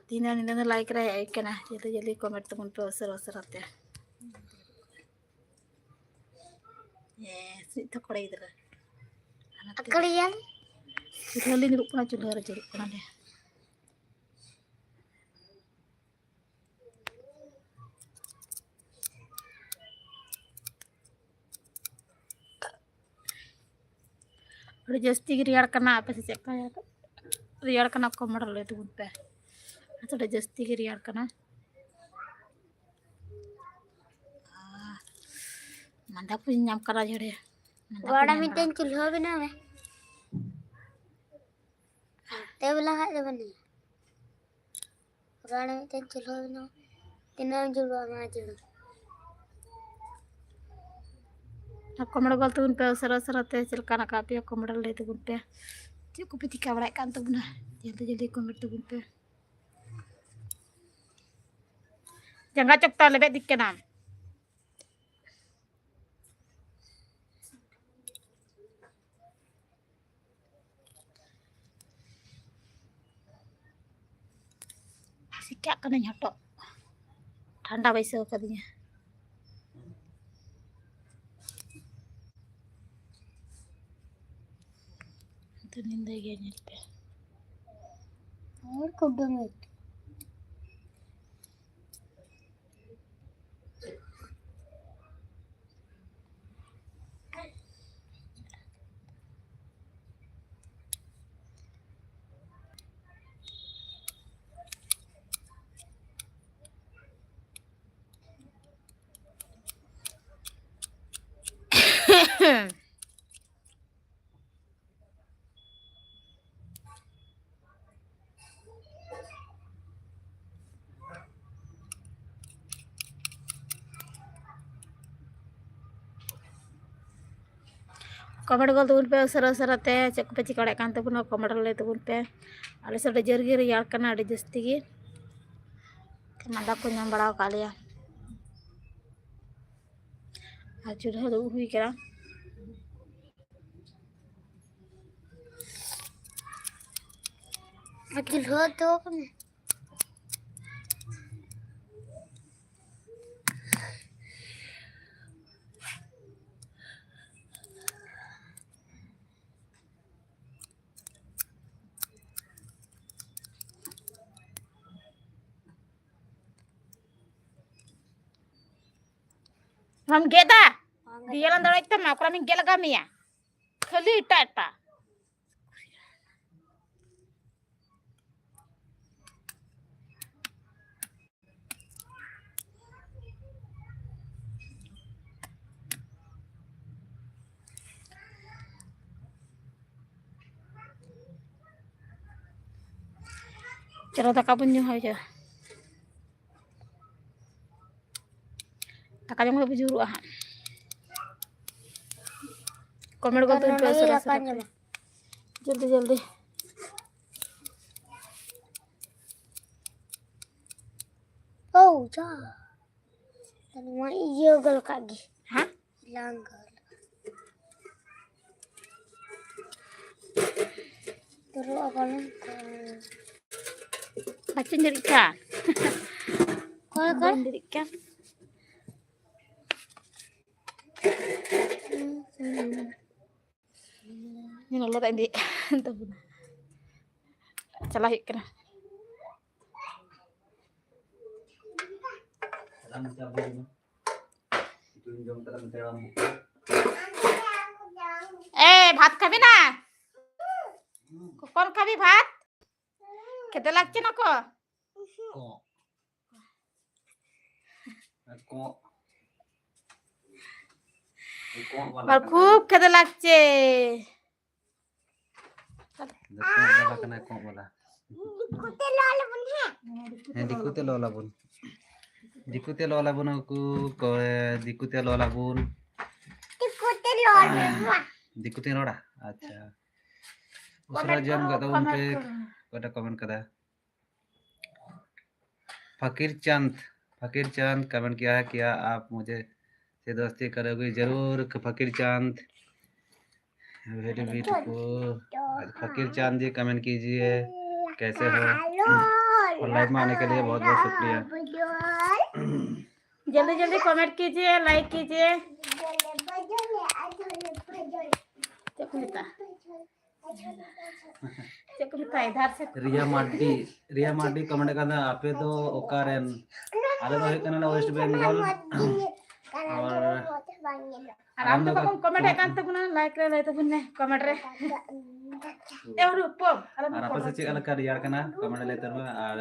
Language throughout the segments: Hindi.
तीन लाइक रे आइकना जल्दी जल्दी कमेंट तबन पे असर ये सित कोड़े इधर अकड़िया चुल्हा निरुक ना चुल्हा रे जरुक ना ले अरे जस्ती की रियाड़ करना आप से चेक कर रियाड़ करना कमर ले तबन पे थोड़ा जस्ती की रियाड़ करना मंदा पुज नाम करा जड़े वाड़ा मिटेन चुल्हा बनावे टेबल है बने वाड़ा मिटेन चुल्हा बनावे तिना जुड़वा मा जुड़ कमर गल तबन पे असर चलका ना कापी कमर ले तबन पे चेक को पिति का बड़ा कान तबना जल्दी जल्दी कमेंट तबन पे जंगा चकता लेबे दिख के नाम क्या करना हटो ठंडा बैसे कर दिया तो नींद आ गया नींद पे और कब में कमेंट गल तबन पे असर चेक पे चिकड़े कान तबन कमेंट ले तबन पे आले से जरगी रियाड़ करना अड़ी जस्ती की मादा को नाम बड़ा का लिया आ चूल्हा दो हुई करा चुल्हा तो हम गेदा दियाला दड़ाई त माकरा में गेल गामिया खाली टाटा चलो दाका बन हो जा दाका जम बुजुर्ग हां कमेंट गल तबन पे असर जल्दी जल्दी ओ जा तनु ये गल कागी हां लांगल terus apa nih बच्चे जरिका kalau kan जरिका ini lo tadi चला हिक करा ए भात खाबी ना कौन खाबी भात खेते लागছে না কো আর খুব খেতে লাগছে dikute lola bun aku dikute lola bun dikute lola अच्छा उसरा जम गदा उन पे कटा कमेंट कदा फकीर चंद कमेंट किया है क्या आप मुझे से दोस्ती करोगे जरूर Fakir Chand very beautiful Fakir Chand ji comment कीजिए कैसे हो लाइव में आने के लिए बहुत बहुत शुक्रिया। जल्दी जल्दी कमेंट कीजिए, लाइक कीजिए। इधर से रिया मार्डी कमेंट करना आपे तो ओकारेन आले तो हेकना वेस्ट बंगाल और आराम तो कम कमेंट है कांत बुना लाइक रे लाइक तो बुने कमेंट रे और ऊपर और आपे से चेक अलग रिया करना कमेंट लेते रहो और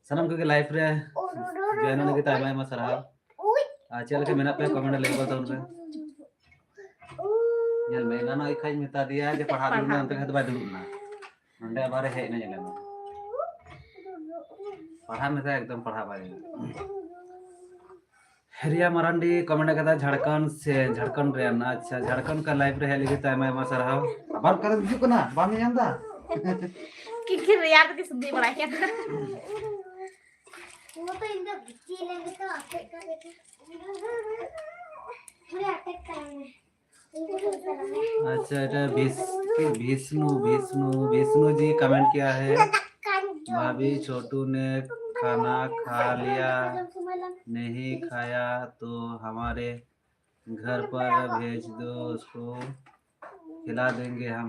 सनम को के लाइव रे जॉइन होने के टाइम में सराह चल के मेना पे कमेंट ले बोलता उनसे यार मेना ना इखाई मेता दिया जे पढ़ा दूना अंत के बाय दुलुना नंडे बारे है ना जले पढ़ा में था एकदम पढ़ा बाय रिया मारांडी कमेंट करता झारखंड से झारखंड रे ना। अच्छा झारखंड का लाइव रे है लेके टाइम में सराह बार कर दियो कना बाम जानदा कि रिया तो की सुधी बड़ा क्या वो तो इनका भिच्ची लेंगे तो अटैक करेंगे पूरे अटैक करेंगे। अच्छा এটা विष्णु जी कमेंट किया है भाभी छोटू ने खाना खा लिया नहीं खाया तो हमारे घर पर भेज दो उसको खिला देंगे हम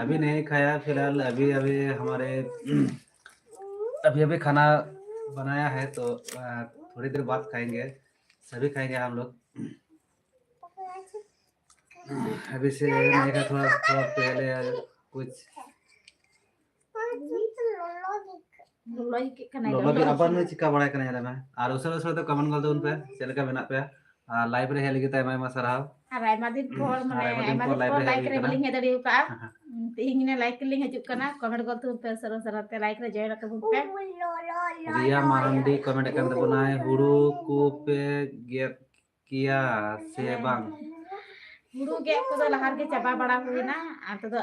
अभी नहीं खाया फिलहाल अभी हमारे अभी खाना बनाया है तो थोड़ी देर बाद खाएंगे सभी खाएंगे हम लोग अभी से नहीं खा थोड़ा पहले कुछ लोग अपन ने चिका बड़ा करने जाना है और उसर तो कमेंट कर दो उन पे चल का बना पे लाइव रे हेली के टाइम में सराव आयमा दिन पर लाइक रे बलिंग हे दड़ी का तीन ने लाइक लिंग हजु कना कमेंट कर दो पे सर पे लाइक रे जॉइन कर पे रिया मारंडी कमेंट कर दो बनाए हुड़ू को पे गेट किया से बांग हुड़ू गेट को लहार के चबा बड़ा हुईना आ तो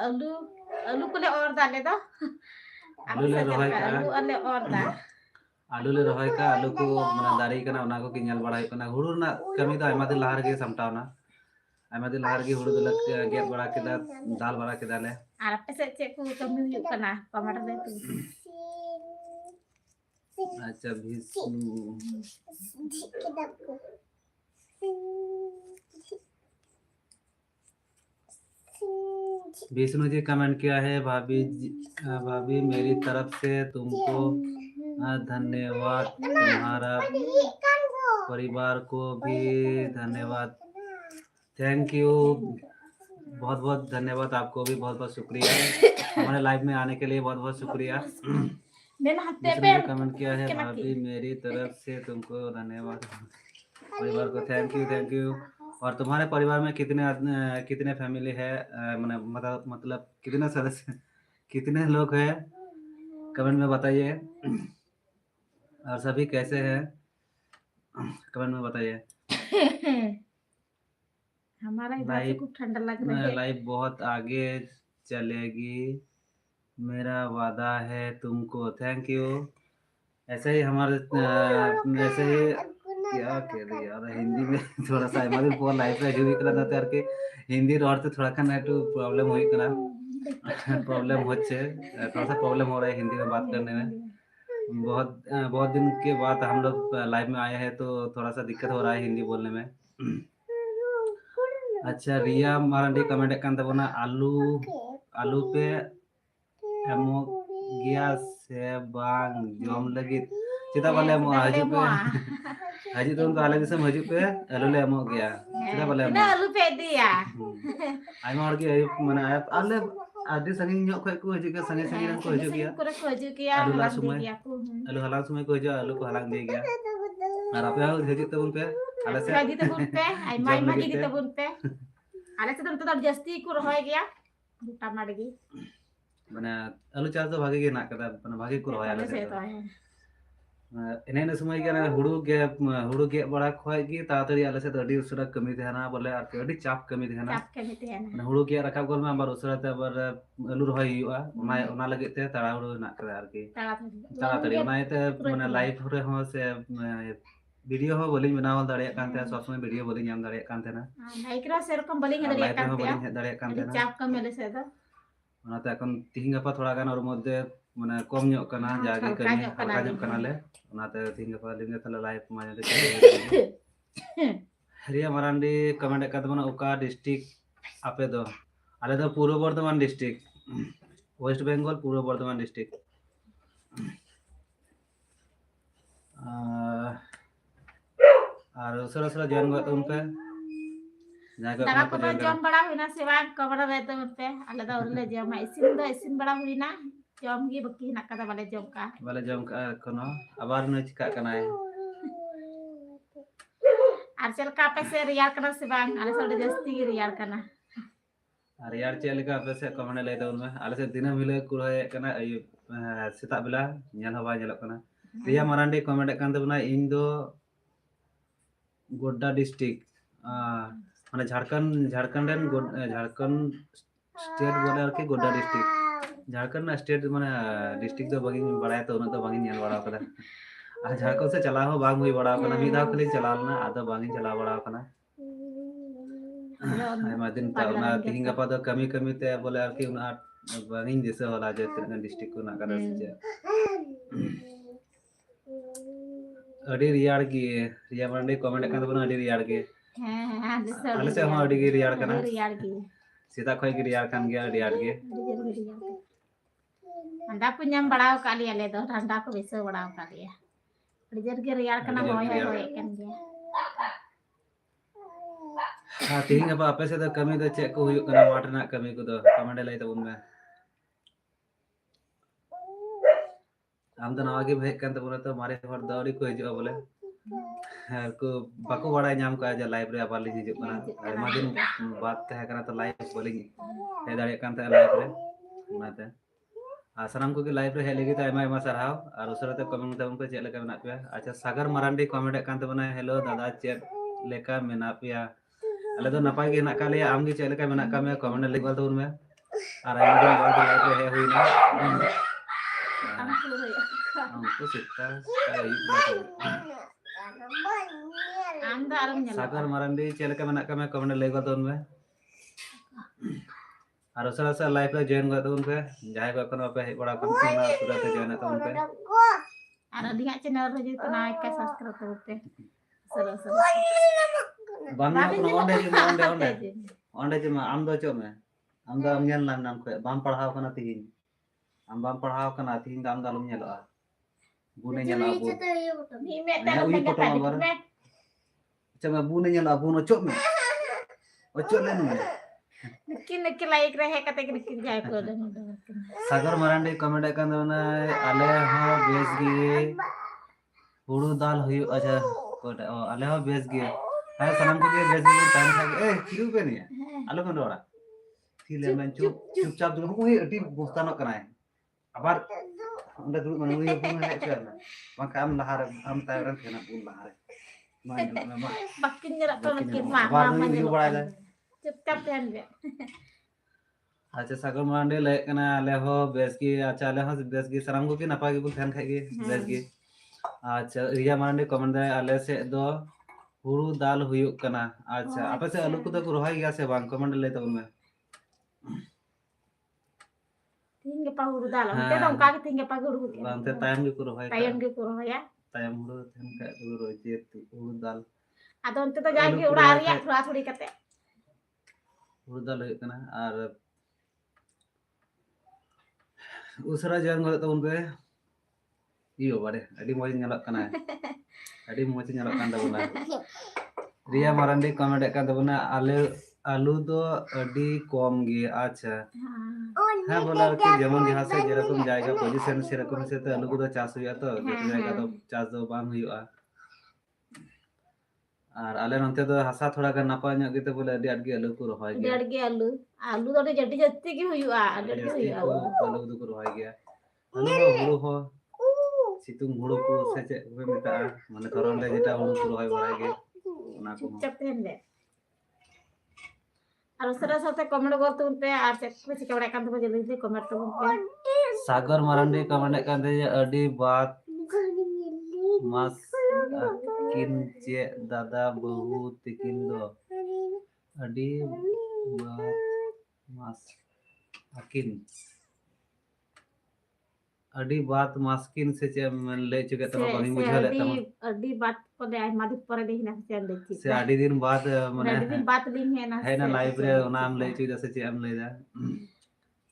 आलू को ले और डाले दो आलू ले रोहाय का आलू ले रोहाय का आलू को माने दारी कना ओना को किनल बड़ा कना हुड़ू ना कमी तो आयमा दिन लहार के समटावना आयमा दिन लहार के हुड़ू दलक गेट बड़ा के दाल बड़ा के दाले आर पे से चेक को कमी हुई कना कमेंट दे अच्छा विष्णु जी कमेंट किया है भाभी मेरी तरफ से तुमको धन्यवाद तुम्हारा परिवार को भी धन्यवाद थैंक यू बहुत बहुत धन्यवाद आपको भी बहुत बहुत शुक्रिया हमारे लाइव में आने के लिए बहुत बहुत शुक्रिया कमेंट किया है भाभी मेरी तरफ से तुमको धन्यवाद परिवार को थैंक यू और तुम्हारे परिवार में कितने फैमिली है मतलब कितने सदस्य कितने लोग हैं कमेंट में बताइए और सभी कैसे हैं कमेंट में बताइए हमारा इधर से खूब ठंडा लग रहा है लाइफ बहुत आगे चलेगी मेरा वादा है तुमको थैंक यू ऐसे ही हमारे ऐसे ही क्या कह रही यार हिंदी में थोड़ा सा हमारे पूरा लाइफ में जो करा था यार के हिंदी रोड तो थोड़ा खाना तो प्रॉब्लम हुई करा प्रॉब्लम होच्छे थोड़ा सा प्रॉब्लम हो रहा है हिंदी में बात करने में बहुत दिन के बाद हम लोग लाइव में आए हैं तो थोड़ा सा दिक्कत हो रहा है हिंदी बोलने में अच्छा रिया मारंडी कमेंट कर तबना आलू पे एमो गया से बांग जोम लगी चिता वाले एमो हजू पे हजू तो उनको अलग से हजू पे आलू ले एमो गया चिता वाले एमो आलू पे दिया आइमा और की माने आले आदि संगी ᱧᱚᱜ खय को हजू के संगे को हजू गया आलू ला समय आलू हलांग समय को हजू आलू को हलांग दे गया और आपे हजू तबन पे आले से हजू तबन पे आइमा की तबन पे आले से तो जस्ती को रहोय गया गोटा माडगी माने आलू चास तो भागे के ना कदा माने भागे को रहोय आले से एने समय के हुड़ू गे बड़ा खोय गे तातरी आले से अडी उसरा कमी देना बोले आर अडी चाप कमी देना माने हुड़ू गे रखा गोल में बार उसरा ते बार आलू रहोय हुआ ओना लगे ते ताड़ा हुड़ू ना कदा आर की ताड़ाताड़ी ओना ते माने लाइव रे हो से वीडियो हो बोलिंग बनाव दाड़े कान ते सब समय वीडियो बोलिंग नाम दाड़े कान ते ना लाइकरा सेरकम बोलिंग दाड़े कान ते दाड़े कान ते ना चाप कम मेले से तो ओना ते এখন তিন গাপা थोड़ा गान और मध्य mana kom nyok kana jage हल्का kami nyok halka kena nyok kana lagi. le onate ting gapa linge thala live manya te Ria Marandi comment ekad mana uka district ape do ale do Purbo Bardhaman district West Bengal Purbo Bardhaman district और उसरा उसरा जॉइन गत उनपे जाके दाका अपना को पे तो जॉइन जम करा बड़ा हुईना से बांग कमरा रहते उनपे आले दा उरले जम इसिन बड़ा हुईना जम गी बकी ना कदा बाले जम का वाले जॉइन कनो abar nu चिका कनाय आर चल का पे से रियार कना से बांग आले सल्ट जस्ती गी रियार कना और यार चेल का पे से कमेंट ले दो उनमें आले से दिन मिले कुराय कना सेता बेला ñal हवा ñal कना रिया मारांडी कमेंट kan tabuna इन दो गोड्डा डिस्ट्रिक्ट माने झारखंड स्टेट बोले और कि गोड्डा डिस्ट्रिक्ट झारखंड स्टेट माने डिस्ट्रिक्ट दो बागी बड़ाय तो उन तो बागी ñal बड़ा कदा आ झारखंड से चला हो बाग हुई बड़ा कना मी दा खाली चला ना आदा बागी चला बड़ा कना आयमा दिन ता उना तिहिं गपा दो कमी कमी ते बोले और कि उना बागी दिसे होला जे तिना डिस्ट्रिक्ट को ना कदा से अड़ी रियाड़ की रिया मारांडी कमेंट kan tabuna अड़ी रियाड़ की हां दिसे आले से हो अड़ी की रियाड़ कना रियार गी सीता खोय की रियाड़ kan गया रियाड़ की अंडा को ñam बड़ा का लिया ले दो अंडा को बेसो बड़ा का लिया रिजर गे रियार कना होय कन गया हां तिहिं गपा आपे से तो कमी दो चेक को हुयु कना माठ ना कमी को दो कमेंट लाई तबुन में आम तो नवा के भेज kan tabuna तो मारे हर दौड़ी को हिजो बोले को बाको बड़ा नाम का जे लाइव रे आबार लिंग हिजुक कना आयमा दिन बात तहे कना तो लाइव बोलिंग हे दाड़े kan ते लाइव रे उनाते आसाराम को के लाइव रे हे लगी तो आयमा आयमा सरहाव और उसरते कमेंट तबन को चेक लेका मेना पे अच्छा Sagar Marandi comment kan tabuna hello दादा चेक लेका मेना पिया ale do napai ge nak kali am ge चेक लेका मेना का में कमेंट ले बोल तबन में और आयमा दिन बाद लाइव रे हे हुई ना हमको सिक्का आम दा आरम ñal सागर मारांडी चेक लेका मेना का में कमेंट ले बोल तबन में और उसरा से लाइव रे जॉइन गत उन पे जाय को कनो पे बड़ा कम ना पूरा ते जॉइन तो उन पे और अधिका चैनल रे जो ना एक सब्सक्राइब तो पे सरस bang no onde je am do cho me am do am ñal nam ko bam पढ़ाव kana tihin am bam पढ़ाव kana tihin am dalum ñeloa bune ñela bu ni me ta uyi me foto ta ma me chama bune ñela bu no cho me o cho len me निकी लाइक रहे कते निकी जाय को Sagar Marandi comment kan na ale ho बेस गे हुड़ू दाल हुई अच्छा कोटा ale ho बेस गे है सनम को बेस गे टाइम था ए किरु पे नहीं आलो kon रोड़ा थीले men चुपचाप दु हुई अटी बोस्तानो कनाय abar ᱚᱸᱰᱮ ᱫᱩᱲᱩᱵ ᱢᱟᱱᱮ ᱩᱭ ᱵᱩᱱ ᱦᱮᱡ ᱪᱚᱭ ᱢᱮ ᱵᱟᱝᱠᱷᱟᱱ ᱟᱢ ᱞᱟᱦᱟᱨᱮ ᱟᱢ ᱛᱟᱭᱚᱢ ᱨᱮᱢ ᱛᱟᱦᱮᱱᱟ ᱵᱩᱱ ᱞᱟᱦᱟᱨᱮ bakin nyerap to makin abar ᱱᱩᱭ ᱦᱩᱭ ᱵᱟᱲᱟᱭ ᱫᱟ चुपचाप ध्यान दे अच्छा सागर मारांडी ले कना ले हो बेस की अच्छा ले हो बेस की सराम को की नपाय की ध्यान खाई की बेस की अच्छा रिया मारांडी कमेंट दे आले से दो हुड़ू दाल हुयु कना अच्छा आपे से आलू को तो रोहाई गया से बांग कमेंट ले तब में tinggi pa huru dalam te dong kaki tinggi pa huru बांते टाइम भी को रोहाई tayang ge ko ya time हुड़ू ध्यान का रोजे हुड़ू दाल ado onte to jagi ura aria thura thuri kate हुड़ू दाल हुयु कना और उसरा जान गत तब पे iyo bare adi moj nyalak kana adi moj nyalak kan tabuna Riya Marandi comment kan tabuna ale आलू दो अडी कम गे अच्छा हाँ बोला कि जेमन जहाँ से जेरकम जाएगा पोजीशन सेरकम से तो आलू को तो चाष हुआ तो जाएगा तो चाष दो बांग हुआ और आले नंते तो हसा थोड़ा का नापा ᱧᱚᱜ ᱜᱮᱛᱮ ᱵᱚᱞᱮ ᱟᱹᱰᱤ ᱟᱹᱰᱤ ᱟᱹᱞᱩ ᱠᱚ ᱨᱚᱦᱚᱭ ᱜᱮᱭᱟ ᱟᱹᱰᱤ ᱜᱮ आलू ᱫᱚ ᱡᱟᱹᱰᱤ ᱡᱟᱹᱥᱛᱤ ᱜᱮ ᱦᱩᱭᱩᱜᱼᱟ ᱟᱹᱰᱤ ᱜᱮ ᱦᱩᱭᱩᱜᱼᱟ ᱟᱹᱞᱩ ᱫᱚ ᱠᱚ ᱨᱚᱦᱚᱭ ᱜᱮᱭᱟ ᱟᱹᱞᱩ ᱦᱚᱸ ᱦᱩᱲᱩ ᱦᱚᱸ ᱥᱤᱛᱩᱝ ᱦᱩᱲᱩ ᱠᱚ ᱥᱮ ᱪᱮᱫ ᱠᱚ ᱢᱮᱛᱟᱜᱼᱟ ᱢᱟᱱᱮ ᱫᱷᱚᱨᱚᱱ ᱨᱮ ᱡᱮᱴᱟ ᱦᱩᱲᱩ ᱠᱚ ᱨᱚᱦᱚᱭ ᱵᱟᱲᱟᱭ ᱜᱮ ᱚᱱᱟ ᱠᱚ चुपचाप ᱛᱟᱦᱮᱱ ᱵᱮ और उसरा साथे कमेंट करते उनपे और चेक को चिका बड़ा kan तो जल्दी से कमेंट तो उनपे सागर मारांडी कमेंट kan दे अडी बात mas akin चे दादा बहू तिकिन दो अडी बात mas akin अडी बात मास्किन से चे ले चुके तमा बांगी से बुझा ले तमा अड्डी बात को दे आई मादी पर दे ना से ले ची से आडी दिन बाद माने अड्डी दिन बात ली है ना लाइव रे ओना हम ले चु जैसे चे हम ले जा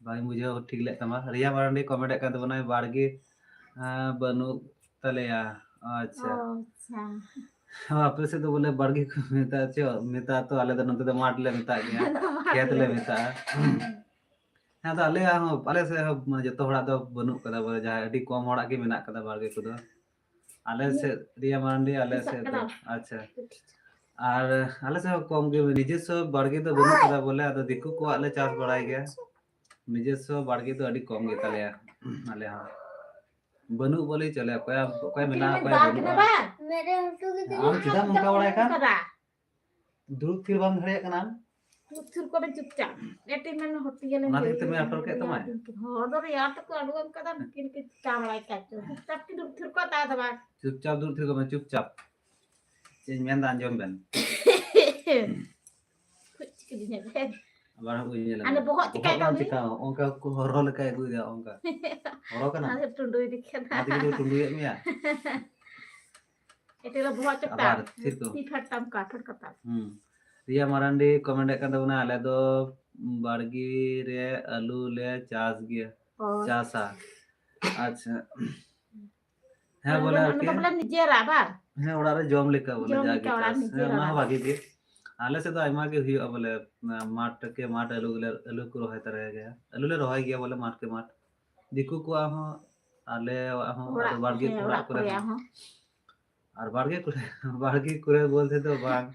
बांगी बुझा ठीक ले तमा रिया मारंडी कमेंट kan तबना बाड़गी बनु तलेया अच्छा अच्छा आपे से तो बोले बाड़गी को मेता तो आले तो नंते तो माट ले मेता गया खेत ले मेता हाँ तो आले से जतो हड़ा तो बनु कदा बोले जहां अडी कम हड़ा के मेना कदा बाड़गी को दो आले से रिया मारंडी आले से तो अच्छा और आले से कम के निजेस्व बाड़गी तो बनु कदा बोले आदो दिकु को आले चास बड़ाई गया निजेस्व बाड़गी तो अडी कम गे ताले आले हां बनु बोले चले कोई मिला कोई बनु मेरे हंसू के आम चिदा मुका बड़ाई का कदा दुरुक फिर बंग घड़े कना चुप को चुपचाप एटी में होती है ना दिखते में अटर के तमा हो दो यार तो अडुम कदा किन के काम लाई का चुपचाप की दुर को ता दबा चुपचाप दूर फिर को मैं चुपचाप चेंज में दान जम बन कुछ के दिन है बार हो ये अने बहुत चिका ओंका को हरो लका गु दे ओंका हरो कना अने टुंडू दिखे ना आदि तो टुंडू ये मिया एटे लो बहुत चुपता आबार फिर को ती फटम काठर कता Riya Marandi comment kan tabuna ale do बाड़गी रे आलू ले चास गया चासा अच्छा है बोले तो बोला निजे राबार है ओड़ा रे जॉम लेका बोले जॉम जाके लेका ओड़ा चास निजे ना राबार। भागी के आले से तो आइमा के हुई बोले माट आलू को रोहाय तरह गया आलू ले रोहाय गया बोले माट के माट दिकु को आहो आले आहो और बाड़गी ओड़ा करे और बाड़गी करे बोलते तो बांग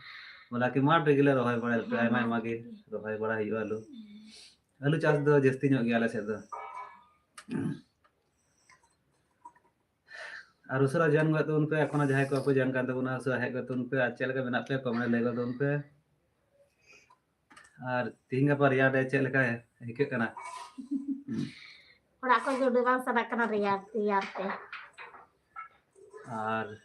बोला कि माट रेगुलर रोहाय बड़ा आइमा के रोहाय बड़ा हियो आलू चास दो जस्ती ᱧᱚᱜ गया आले से दो और उसरा जान गए तो उन पे एखोना जहां को आपको जान कांते बुना उसरा है तो उन पे अच्छे लगे बिना पे कमरे लेगा तो उन पे और तीन पर याद है चल का है के कना ओड़ा को जो देवा सदा कना रियार पे और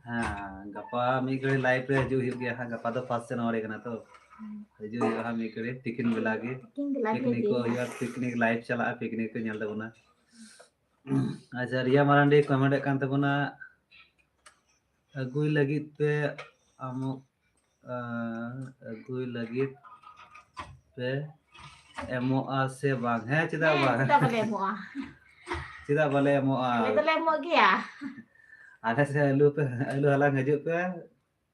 हाँ गपा मी करे लाइव रे जो हो गया गपा तो 1 जनवरी कना तो जो हम मी करे टिकिन मिला के पिकनिक को यार पिकनिक लाइव चला पिकनिक को ñal दबना अच्छा Riya Marandi comment kan tabuna अगुई लगित पे अमु अगुई लगित पे एमोआ से बांग है चिदा बांग चिदा बोले एमोआ ले तो ले मो गया आधा से आलू हलांग हजू पे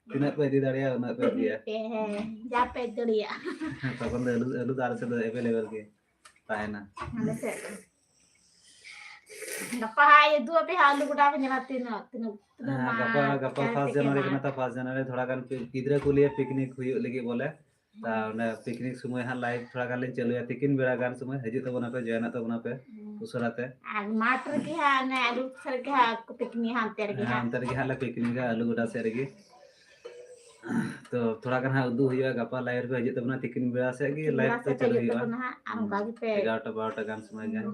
तीना पे दी दाड़िया उना पे दिया पे है जा पे दड़िया तखन आलू दाल से अवेलेबल के ताहेना आले से गप्पा ये दो पे आलू गुडा के जना तीन गप्पा 1 जनवरी कना था 1 जनवरी थोड़ा गान गिदरा को लिए पिकनिक हुई लगी बोले ता पिकनिक समय हां लाइव थोड़ा गान ले चलुया तिकिन बेड़ा गान समय हजू तो बना पे जयना तो बना पे उसराते माटर के हा ने आलू सर के हा पिकनिक हां तेरे के हा अंतर के हाल पिकनिक आलू गुडा से रगी तो थोड़ा गान उदू हुआ गप्पा लाइव पे हजू तो बना तिकिन बेड़ा से की लाइव तो चलु हुआ हम बागी पे 11 12 गान समय गान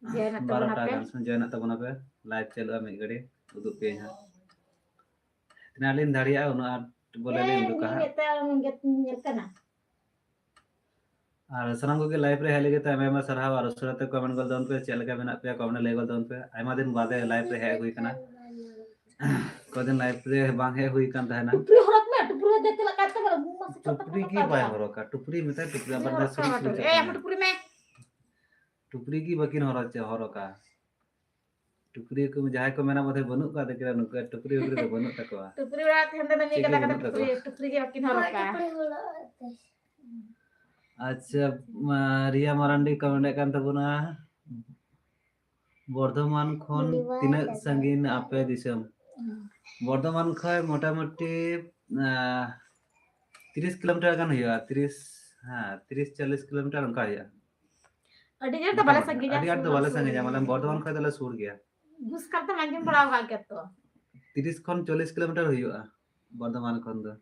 जयना तो 12 गान समय जयना तो बना पे लाइव चलु मी गड़ी उदू पे हां तना लिन दाड़िया उना बोले ले उदू का और सनम को के लाइव रे हेले के त मैं सरहाव और सुरत कमेंट गोल दोन पे चल के बना पे कमेंट ले गोल दोन पे आइमा दिन बाद लाइव रे है हुई कना को दिन लाइव रे बांग है हुई कन था ना टुपरी की बाय हरो का टुपरी में टुपरी बंदा सुरी ए टुपरी में टुपरी की बकिन हरो का टुपरी को जाय को मेना मथे बनु का देख नु का टुपरी उपरी तो बनु तकवा टुपरी वाला हंदे में कदा कदा टुपरी के बकिन हरो का अच्छा Riya Marandi comment kan tabuna Bardhaman खन तीना संगीन आपे दिसम बर्धमान खय मोटामुटी 30 किलोमीटर गान हुआ 30 हां 30 40 किलोमीटर अंका हुआ अडी जर तो बाला संगी जा अडी आट तो बाला संगी जा मतलब बर्धमान खय तले सूर गया बुस करते मंजम बड़ा होगा के तो 30 खन 40 किलोमीटर हुआ बर्धमान खन दो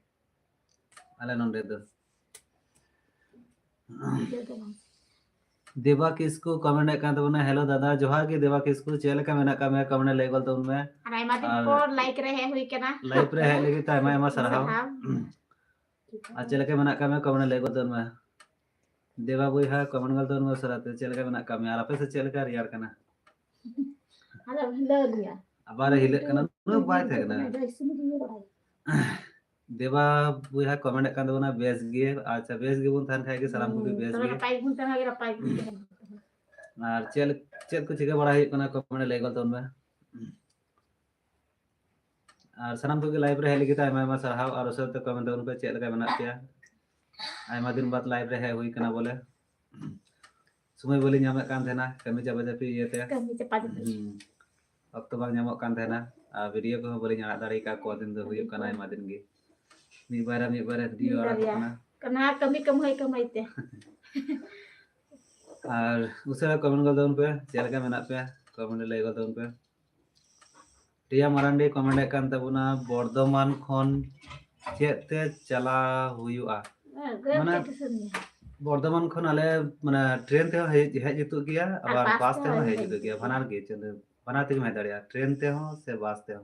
आले नंदे दो देवा किसको कमेंट kan tabuna हेलो दादा जोहार के देवा किसको चेल का मेना का मैं कमेंट ले गोल तो उनमें अरे माती को लाइक रहे हुई के ना लाइव रे है लेके टाइम है सरहाव आ चल के मेना का मैं कमेंट ले गोल तो उनमें देवा बोहा कमेंट गल तो सराते चलका मेना कमी और आपे से चलका रियार कना ada hilang dia abar हिले कना नु बाय थे कना देवा बोहा कमेंट kan दोना बेस गे अच्छा बेस गे बुन थान खाय के सलाम को बेस गे rapai pun tengah rapai pun और चल चल को चिका बड़ा है कना कमेंट ले गल तो उनमें और सलाम को लाइव रे हेली के आयमा सरहाव और उसर तो कमेंट उन पे चल का बना पिया आयमा दिन बाद लाइव रे है हुई कना बोले समय बोली ᱧᱟᱢᱮᱫ ᱠᱟᱱ ᱛᱟᱦᱮᱱᱟ ᱠᱟᱹᱢᱤ ᱪᱟᱵᱟ ᱪᱟᱯᱤ ᱤᱭᱟᱹᱛᱮ kami cepat ᱚᱠᱛᱚ ᱵᱟᱝ ᱧᱟᱢᱚᱜ ᱠᱟᱱ ᱛᱟᱦᱮᱱᱟ ᱟᱨ ᱵᱷᱤᱰᱤᱭᱳ ᱠᱚᱦᱚᱸ ᱵᱟᱹᱞᱤᱧ ᱟᱲᱟᱜ ᱫᱟᱲᱮ ᱠᱟᱜ ᱠᱚ ᱫᱤᱱ ᱫᱚ ᱦᱩᱭᱩᱜ ᱠᱟᱱᱟ ᱟᱭᱢᱟ ᱫᱤᱱ ᱜᱮ ᱢᱤᱫ ᱵᱟᱨ ᱵᱷᱤᱰᱤᱭᱳ ᱟᱲᱟᱜ ᱠᱟᱱᱟ karena kami kamai teh আর উসারা কমেন্ট গল দন पे ᱪᱮᱫ ᱞᱮᱠᱟ ᱢᱮᱱᱟᱜ ᱯᱮᱭᱟ কমেন্ট ᱞᱟᱹᱭ ᱜᱚᱞ ᱫᱚᱱ ᱯᱮ টিয়া মারান্ডি কমেন্ট ᱮᱫ ᱠᱟᱱ ᱛᱟᱵᱚᱱᱟ বর্ধমান ᱠᱷᱚᱱ ᱪᱮᱫ ᱛᱮ ᱪᱟᱞᱟᱣ ᱦᱩᱭᱩᱜᱼᱟ mana বর্ধমান ᱠᱷᱚᱱ ᱟᱞᱮ ᱢᱟᱱᱮ ᱴᱨᱮᱱ ᱛᱮᱦᱚᱸ ᱦᱮᱡ ᱡᱩᱛᱩᱜ ᱜᱮᱭᱟ ᱟᱵᱟर বাস তেও হেজ জুতুᱜ ᱜᱮᱭᱟ ᱵᱟᱱᱟᱨ ᱜᱮ ᱵᱟᱱᱟর ᱛᱮᱜᱮ ᱦᱮᱡ ᱫᱟᱲᱮᱭᱟᱜᱼᱟ ᱴᱨᱮन তেও ᱥᱮ বাস তেও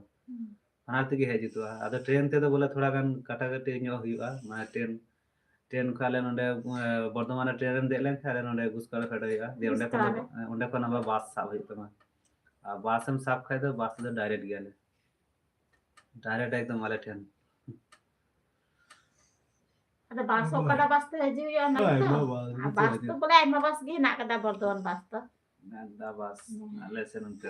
ᱵᱟᱱᱟর ᱛᱮᱜᱮ ᱦᱮᱡ ᱡᱩᱛᱩᱜᱼᱟ ᱟᱫᱚ ᱴᱨᱮन ᱛᱮᱫᱚ ᱵᱚᱞᱮ ᱛᱷᱚᱲᱟ ᱜᱟᱱ ᱠᱟᱴᱟᱠᱟᱴᱤ ᱧᱚᱜ ᱦᱩᱭᱩᱜᱼᱟ ᱢᱟᱱᱮ ट्रेन को आले नोंडे बर्धमान ट्रेन ᱨᱮᱢ ᱫᱮᱡ ᱞᱮᱱᱠᱷᱟᱱ ᱟᱞᱮ ᱱᱚᱸᱰे ᱜᱩᱥᱠᱟᱲᱟ ᱯᱷᱮᱰ ᱦᱩᱭᱩᱜᱼᱟ ᱫᱤᱭᱮ ᱚᱸᱰᱮ ᱠᱷᱚᱱ ᱟᱵᱟᱨ ᱵᱟᱥ ᱥᱟᱵ ᱦᱩᱭᱩᱜ ᱛᱟᱢᱟ আর বাসেম সাব খাই তো বাস তো ডাইরেক্ট গেলে ডাইরেক্ট একদম আলে ঠেন ada bas kada bas teh haju ya nak bas tu boleh aima bas ge nak kada Bardhaman bas tu দা বাস আলে সে নতে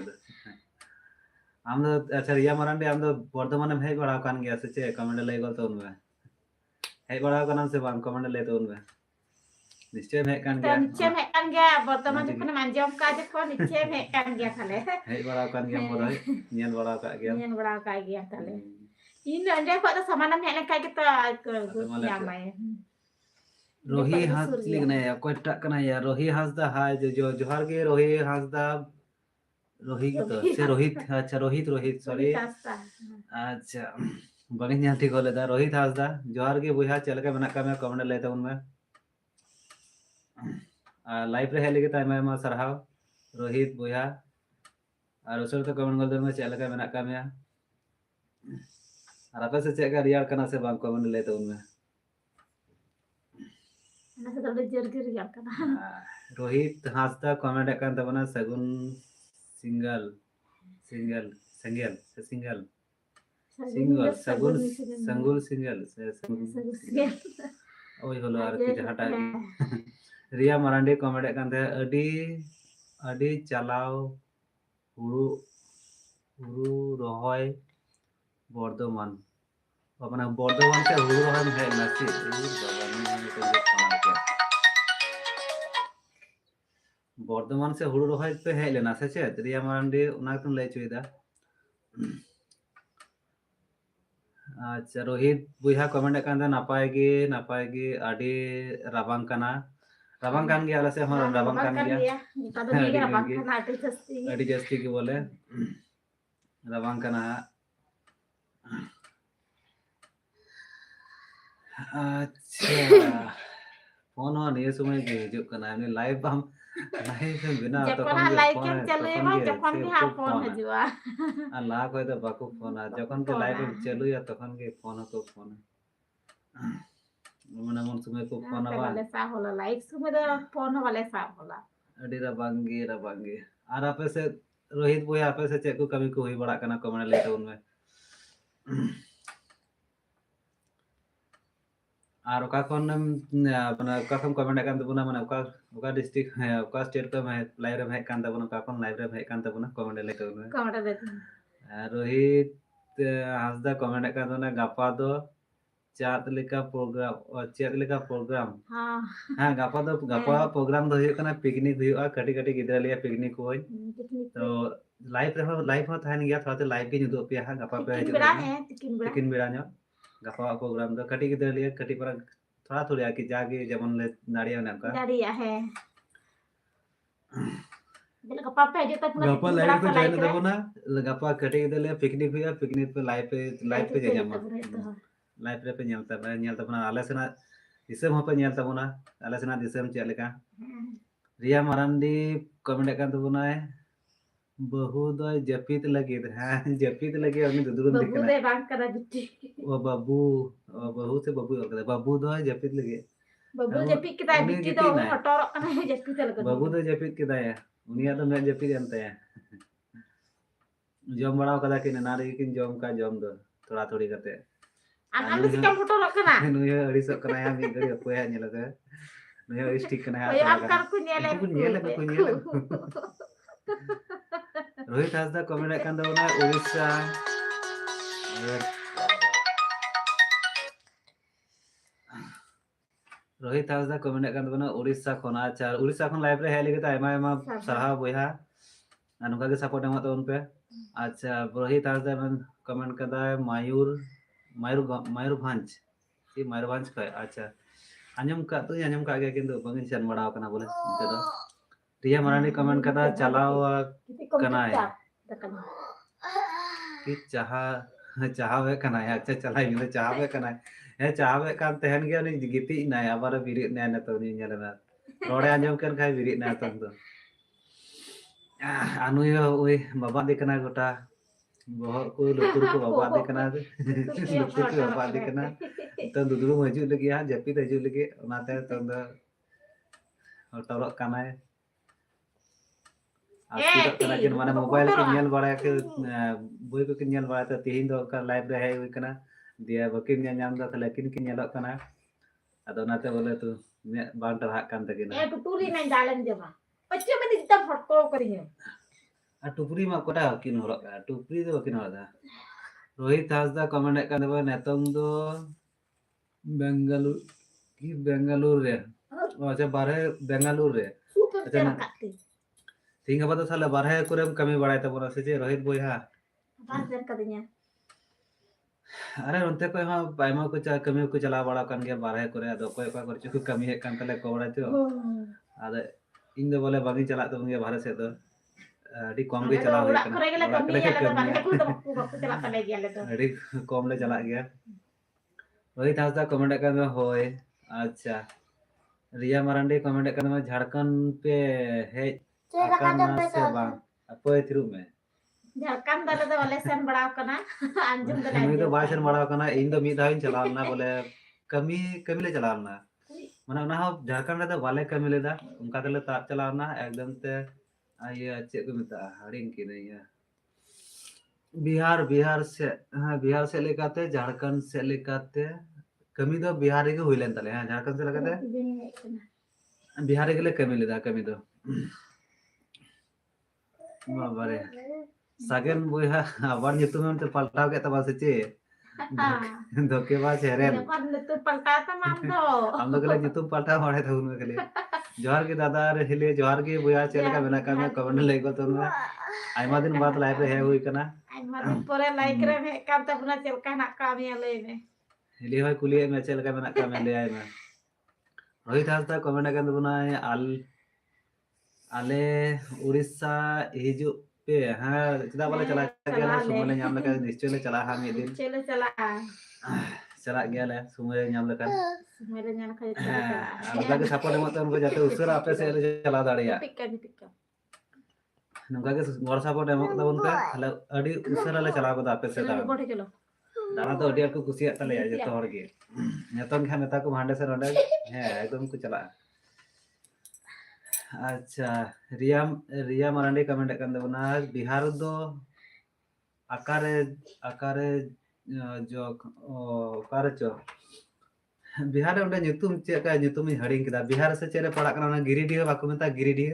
আমরা আচ্ছা রিয়া মারান্ডি আমরা বর্ধমানে হেই বড়া কান গিয়া সে চে কমেন্ট লাই গল তো উনবে হেই বড়া কান সে বান কমেন্ট লাই তো উনবে নিশ্চয় হেই কান গিয়া নিশ্চয় হেই কান গিয়া Bardhaman যখন manjom ka যখন নিশ্চয় হেই কান গিয়া তাহলে হেই বড়া কান গিয়া বড়াই নিয়ান বড়া কা গিয়া তাহলে ini ande kok ta samanam head kai kita nyamai रोही हासली ने कोई टक कना या रोही हासदा हाय जो जोहार के रोही हासदा रोही तो से रोहित अच्छा रोहित सॉरी अच्छा बड़ी ᱧᱮᱞ ठीक होले दा रोहित हासदा जोहार के बुहा चल के बना का मैं कमेंट लेता हूं मैं लाइव रे हेले के टाइम में सरहाव रोहित बुहा और उसर तो कमेंट गोल में चल के बना का मैं और आपसे चेक का रियार करना से बांग कमेंट लेता हूं मैं Rohit Hansda comment kan tabana sagun single sagun sangul single ওই হলো আর কি যাহাটা Riya Marandi comment kan the আডি চালাও হুড়ু রহয় বর্ধমান মানে বর্ধমান से হুড়ু রহয় है নাসি বর্ধমান से হুড়ু রহয় पे है लेना से चेत रिया मारांडी उना तुम ले चुइदा अच्छा रोहित बुहा कमेंट kan the नापाय गे आडी राबांग kan गया आले से हम राबांग kan गया आडी जस्ती की बोले राबांग kana अच्छा फोन हो नहीं समय के हिजुक कना हमने लाइव हम बिना जखन लाइव के चलुए मा जखन के फोन हजुआ आ ला कोई तो बाकू फोन आ जखन के लाइव चलु या तखन के फोन को फोन मन मन समय को फोन बा वाले सा होला लाइव समय तो फोन वाले सा होला अडी रबांगी और आपे से रोहित बोया आपे से चेक को कभी को हुई बड़ा कना कमेंट लेते उनमें আর ওকা কোন মানে ওকা কোন কমেন্ট কান দেবনা মানে ওকা ডিস্ট্রিক্ট ওকা স্টেট को मैं लाइव रे हेक कान देबना ओका कोन लाइव रे हेक कान देबना कमेंट लेते रोहित हासदा कमेंट कान देना गापा दो चेत लेका प्रोग्राम हां गापा प्रोग्राम दो हुई कना पिकनिक हुआ कटी गिदरा लिया पिकनिक होय तो लाइव हो थान गया थोड़ा लाइव के जुदो पे हां गापा पे तिकिन बेड़ा नो गापा प्रोग्राम दो कटी गिदरा लिया कटी पर थोड़ा कि जागे जेमन ले दाड़िया ना का दाड़िया है गापा पे जो तक गापा लाइव पे जाने देबो ना गापा कटी गिदरा लिया पिकनिक हुआ पिकनिक पे लाइव पे जामा लाइव पे ᱧᱮᱞ ᱛᱟᱵᱚᱱᱟ आले सेना दिसम हो पे ᱧᱮᱞ ᱛᱟᱵᱚᱱᱟ आले सेना दिसम ᱪᱮᱫ ᱞᱮᱠᱟ रिया मारांडी कमेंट kan ᱛᱟᱵᱚᱱᱟ बहु दो जपित लगे हां जपित लगे उन्हें दुदुरुन दिखना बाबू दे बात करा जुटी वो बाबू बहु से बाबू दो जपित लगे Babu jepit kita Uni biti gipit do nai. motorok kana jepit lagu. Babu तो जपित kita ya. Unia तो मैं जपित जानते हैं. जम बड़ा कदा कि नारी किन जम का जम दो थोड़ा थोड़ी करते. Am do sikam motorok kana. नुया अड़ी सब कना या मी गड़ी अपोय है nyala के. नुया अड़ी स्टिक कना Koyo ya am kar ku nyele ku nyele ku nyele. Rohit Hansda comment kan do na Orissa. Rohit Hansda comment kan do na Orissa खन अच्छा उड़ीसा खन लाइव रे है लेके आयमा आयमा साहा बोया. अनुका के सपोर्ट एमा तो उन पे. अच्छा रोहित हासदा कमेंट कदा मयूर मयूरभंज ये मयूरभंज का अच्छा आंजम का तो आंजम का गया किंतु बंगिन सेन बड़ा कना बोले इंते दो रिया मरानी कमेंट कदा चलाओ कना है कि चाहवे कना है अच्छा चलाई मिले चाहवे कना है चाहवे कान तहन गया नि गिती ना आबार बिरि ना न तो नि नेलना रोडे आंजम कन खाय बिरि ना तो अनुयो ओई बाबा दिकना गोटा बहुत को लुतुर को बाबा दिकना लुतुर को बाबा दिकना तो दुदुरु मजू लगी हां जपी तजू लगी ओनाते तो टरक कनाय आस्ती कना किन माने मोबाइल के नेल बड़ा के बोय को नेल बड़ा तो तिहिन दो का लाइव रे है कना दिया बकिन नाम दा तले किन किन नेलक कना अदो ओनाते बोले तो ने बान टरहा कान तकिना ए टुटुरी नहीं डालन जमा पच्चे में दिता फटको करियो टुपरी मा कोटा किन हरक टुपरी दो किन हरदा रोहित हासदा कमेंट kan दो नेतंग दो बेंगलुरु रे अच्छा बारह बेंगलुरु रे अच्छा तीन गबा तो साले बारह करे कमी बड़ाय तबोना से जे रोहित बोया बार सेर कदिnya अरे उनते कोई हां पाइमा को कमी को चला बड़ा कन गया बारह करे अदो कोई को कमी है कान तले कोबड़ा चो आदे इन दो बोले बागी चला तो गया भारत से तो अडी कम गे चला हुई कना कमी है तो बाकी को तो बाकी चला तले गया ले तो अडी कम ले चला गया रोहित हासदा कमेंट kan होय अच्छा रिया मरांडी कमेंट kan झारखंड पे है आकाना से बांग अपोय थिरु में झारखंड दाले तो वाले सेन बड़ा कना अंजुम दले मैं तो बाशन बड़ा कना इन दो मी दाइन चलाना बोले कमी ले चलाना माने ना झारखंड रे तो वाले कमी लेदा उनका तले तार चलाना एकदम ते ये अच्छे को मिता हरिंग की नहीं है बिहार से लेकाते झारखंड से लेकाते कमी दो बिहार के हुइलेन तले हां झारखंड से लेकाते बिहार के लिए कमी लेदा कमी दो बाबारे सागन बोया आबार nyutum तो पलटाव के तबा से चे धोखेबाज हेरेन अपन तो पलटा तो मान दो हम लोग के लिए nyutum पलटाव मारे था उन के लिए जोहार के दादा रे हिले जोहार के बोया चेल का बना का में कमेंट लेगो तो आइमा दिन बाद लाइव रे है हुई कना आइमा दिन परे लाइक रे में काम त बुना चेल का ना काम या ले में हिले होय कुली में चेल का बना का में ले आइ में रोहित हासदा कमेंट kan बुना आले उड़ीसा हिजु पे हां चदा वाला चला गया सुमले नाम लगा निश्चय ले चला हां में दिन चले चला गया ले सुमले नाम लगा मेरे जान खाई अनुका के सपोर्ट मत उनको जाते उसरा आपे से चला दाड़िया पिक्का नुका के मोर सपोर्ट एमक दा उनका हले अडी उसरा ले चला को आपे से बोटे चलो दाना तो अडी को कुसिया तले जतो हर के नेतन खान नेता को भांडे से रंडे है एकदम को चला अच्छा रिया मरांडी कमेंट kan देबना बिहार दो आकारे जो आकारे चो बिहार रे nyutum चे का nyutum हरिंग किदा बिहार से चेरे पड़ा कना गिरिडीह बाको मेता गिरिडीह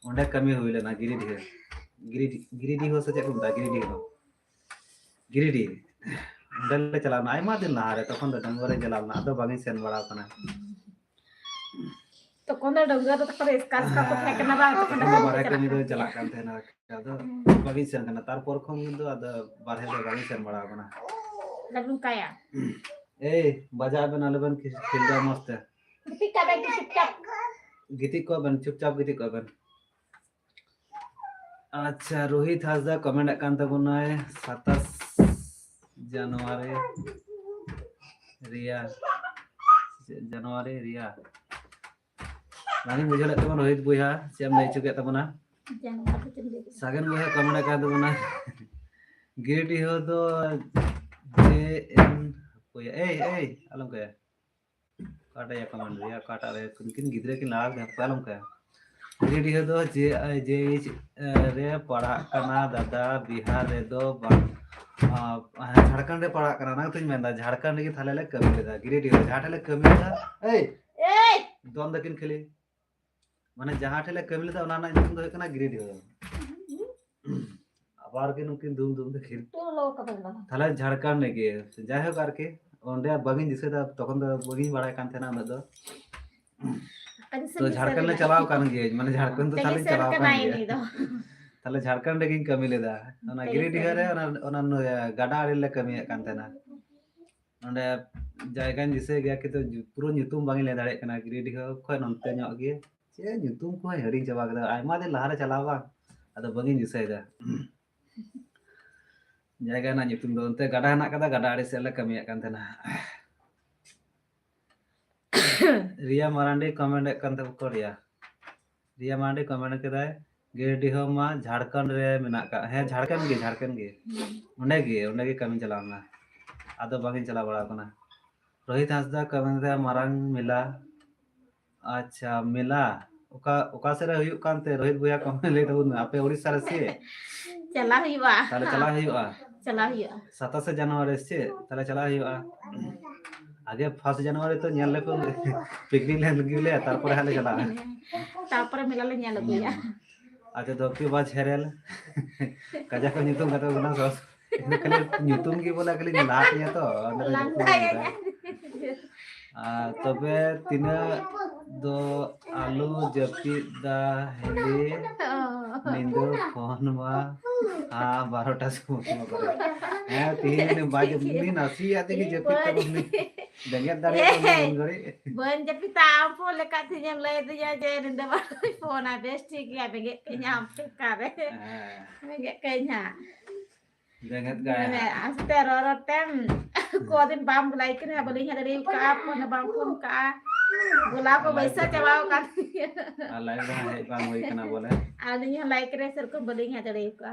ओंडे कमी हुई लेना गिरिडीह से चे को मेता गिरिडीह ओंडे चलाना आइमा दिन ना रे तखन तो डंगरे चलाना तो बागी सेन बड़ा कना तो कौन डंगर तो पर इसका को फेंकना बा तो बारे कमी तो चला कान थे ना अदो बागी सेन कना तार पर खम दो अदो बारे दो बागी सेन बड़ा कना लगन काया ए बजा बन अलबन खिलदा मस्त पिक्का बे चुपचाप गीति को बन चुपचाप गीति को बन अच्छा रोहित हासदा कमेंट kan तबुनाय 27 जनवरी रिया मानी मुझे लगता है रोहित बुया से हम नहीं चुके तबना सागन बुया कमेंट kan तबुना गिरडी हो तो जे एन बुया ए अलम के काटा या कमेंट रिया काटा रे किन गिद्रे किन लाग दे पालम का गिरिडीह दो जे एच रे पढ़ा कना दादा बिहार रे दो झारखंड रे पढ़ा कना ना तुम मेंदा झारखंड की थाले ले कमी लेदा गिरिडीह जहां ठेले कमी लेदा ए दोन दकिन खेली माने जहां ठेले कमी लेदा ओना ना नितुम दो कना गिरिडीह आबार के नुकिन धूम धूम दे खेल थाले झारखंड ने के जाय हो करके ओंडे बगिन दिसे दा तखन दो बगिन बड़ा कान थेना ना दो तो झारखंड ले चलाव कान गे माने झारखंड तो थाले चलाव कान गे थाले झारखंड गे कमी लेदा ओना गिरिडीह रे ओना गाडा आड़े ले कमी कान थेना ओंडे जायगा दिसे गया कि तो पूरा nyutum बांगी ले दाड़े कना गिरिडीह खय नंते ᱧᱚᱜ गे चे nyutum को हरी चबा गदा आयमा दिन लहारे चलावा अदो बगिन दिसे दा जायगा ना nyutum दो ओनते गाडा हना कदा गाडा आड़े से ले कमी कान थेना रिया मारांडी कमेंट कान थे को रिया मारांडी कमेंट केदा गिरिडीह मा झारखंड रे मेना का है झारखंड गे ओंडे गे कमी चलावना आदो बागिन चला बड़ा कना रोहित हांसदा कमेंट रे मारांग मेला अच्छा मेला ओका से रे हुयुक कानते रोहित भैया कमेंट ले तबुन आपे उड़ीसा रे से चला हुआ ताले चला हुयुआ 27 जनवरी से ताले चला हुयुआ आगे 1 जनवरी तो नेल ले पिकनिक ले लगी तारपर हाले चला तारपर मेला ले नेल लगुया अच्छा दोके बाद छेरेल कजा को nyutum kata guna sos ini kali nyutum की बोला kali लाट ya तो तबे तिना दो आलू जपी दा हेली निंदो फोन मा 12टा से करे है तीन बाजे मिनी नसी आते की जपी तब में जंगे दाड़े मन गड़ी बन जपी तापो लेका थियम ले दिया जे निंदे फोन आ बेस ठीक या बेगे कन्या करे बेगे कन्या जंगे गाय आस्ते रोरतेम को दिन बाम लाइक ने बोली है रे का फोन बाम फोन का बोला को पैसा चबाओ का लाइव है बाम होई कना बोले आनी लाइक रे सर को बोली है रे का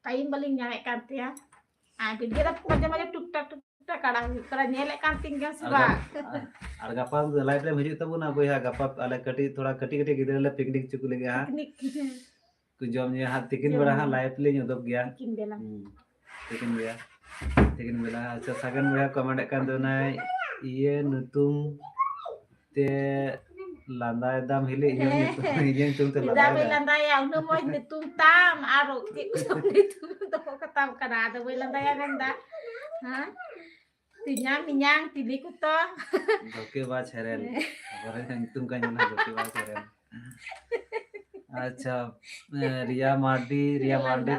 टाइम बोली न्याय करते हैं वीडियो मजे मजे टुकटा काड़ा करा नेले कान तिंग सुबा और गपा लाइव रे हिजु तबुना बोया गपा आले कटी थोड़ा कटी गिदरे ले पिकनिक चुक ले गया कुछ जम ने हाथ तिकिन बड़ा हा लाइव ले उदब गया तिकिन बेला अच्छा सगन बड़ा कमेंट कान दो ना ये नुतुम ते लांदा दम हिले ये तुम ते लांदा या उन मोय नुतुम ताम आरो के नुतुम तो कताम कना दो वे लांदा या गंदा हां तिnyang tili ko to doke ba छेरेल और तुम का ना doke ba छेरेल अच्छा रिया मार्डी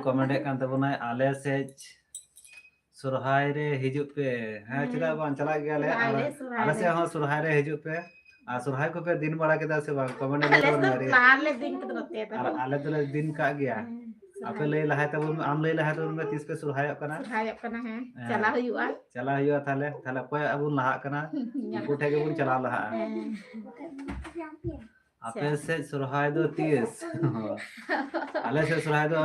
कमेंट कान तबना आले से सुरहाय रे हिजु पे हां चला बान चला गया ले आले से हां सुरहाय रे हिजु पे आ सुरहाय को पे दिन बड़ा के से बा कमेंट ले रे आले दिन के दते आले तो दिन का गया आपे ले लहाय तब आम ले लहाय तो उनमें 30 पे सुरहाय है चला हुआ थाले कोई अब लहा कना उठे के बुन चला लहा आपे से सुरहाय दो 30 आले से सुरहाय दो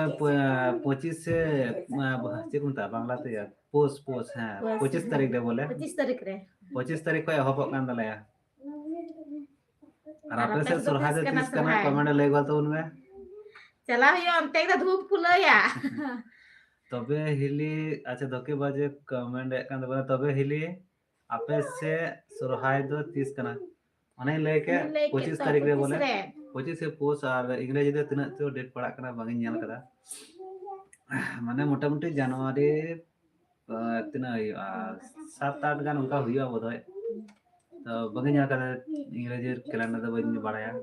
25 से चिकुंता बांग्ला ते यार पोस हां 25 तारीख रे बोले 25 तारीख को हबक कान दलया और आपे से सुरहाय दो 30 कना कमेंट ले गल तो उनमें चला हुआ अंते दा धूप फुलया तबे हिली अच्छा दोके बाजे कमेंट कान दबा तबे हिली आपे से सुरहाय दो 30 कना माने लेके 25 तारीख रे बोले 25 से पोस और इंग्रेजी दे तिना तो डेट पड़ा कना बांगी नेल कदा माने मोटा मोटी जनवरी तिना 7-8 गान उनका हुआ बोधय तो बांगी नेल कदा इंग्रेजी कैलेंडर दो बनी बड़ाया